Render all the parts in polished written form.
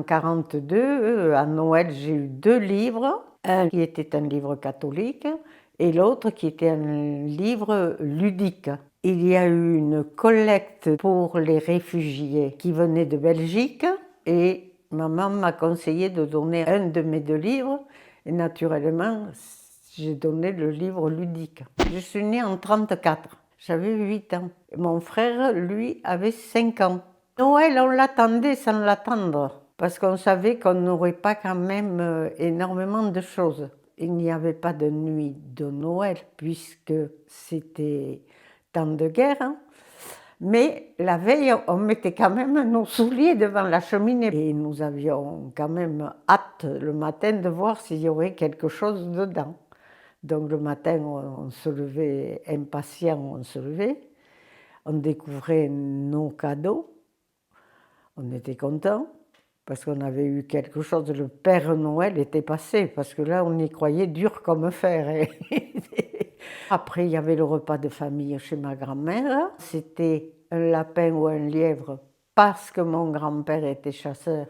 1942, à Noël, j'ai eu 2 livres, un qui était un livre catholique et l'autre qui était un livre ludique. Il y a eu une collecte pour les réfugiés qui venaient de Belgique et maman m'a conseillé de donner un de mes 2 livres et naturellement, j'ai donné le livre ludique. Je suis née en 1934, j'avais 8 ans. Mon frère, lui, avait 5 ans. Noël, on l'attendait sans l'attendre, parce qu'on savait qu'on n'aurait pas quand même énormément de choses. Il n'y avait pas de nuit de Noël, puisque c'était temps de guerre. Hein. Mais la veille, on mettait quand même nos souliers devant la cheminée. Et nous avions quand même hâte le matin de voir s'il y aurait quelque chose dedans. Donc le matin, on se levait impatient, on se levait. On découvrait nos cadeaux. On était contents parce qu'on avait eu quelque chose. Le Père Noël était passé parce que là, on y croyait dur comme fer. Après, il y avait le repas de famille chez ma grand-mère. C'était un lapin ou un lièvre parce que mon grand-père était chasseur,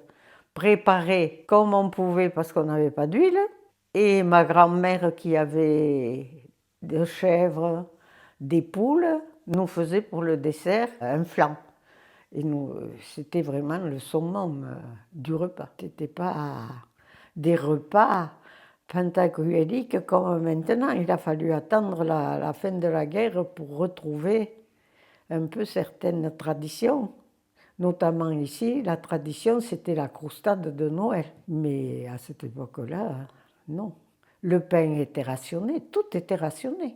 préparé comme on pouvait parce qu'on n'avait pas d'huile. Et ma grand-mère qui avait des chèvres, des poules, nous faisait pour le dessert un flan. Et nous, c'était vraiment le summum du repas. Ce n'était pas des repas pantagruéliques comme maintenant. Il a fallu attendre la fin de la guerre pour retrouver un peu certaines traditions. Notamment ici, la tradition, c'était la croustade de Noël. Mais à cette époque-là, non. Le pain était rationné, tout était rationné.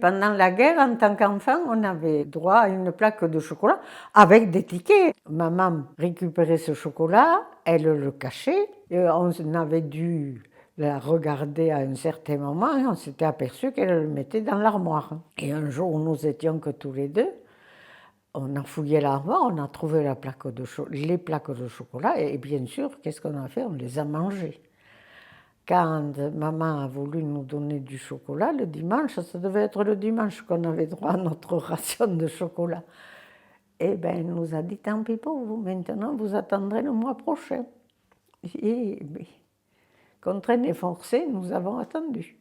Pendant la guerre, en tant qu'enfant, on avait droit à une plaque de chocolat avec des tickets. Maman récupérait ce chocolat, elle le cachait, et on avait dû la regarder à un certain moment et on s'était aperçu qu'elle le mettait dans l'armoire. Et un jour où nous étions que tous les deux, on a fouillé l'armoire, on a trouvé les plaques de chocolat et bien sûr, qu'est-ce qu'on a fait? On les a mangées. Quand maman a voulu nous donner du chocolat le dimanche, ça devait être le dimanche qu'on avait droit à notre ration de chocolat. Eh bien, elle nous a dit, tant pis pour vous, maintenant vous attendrez le mois prochain. Et contraints et forcés, nous avons attendu.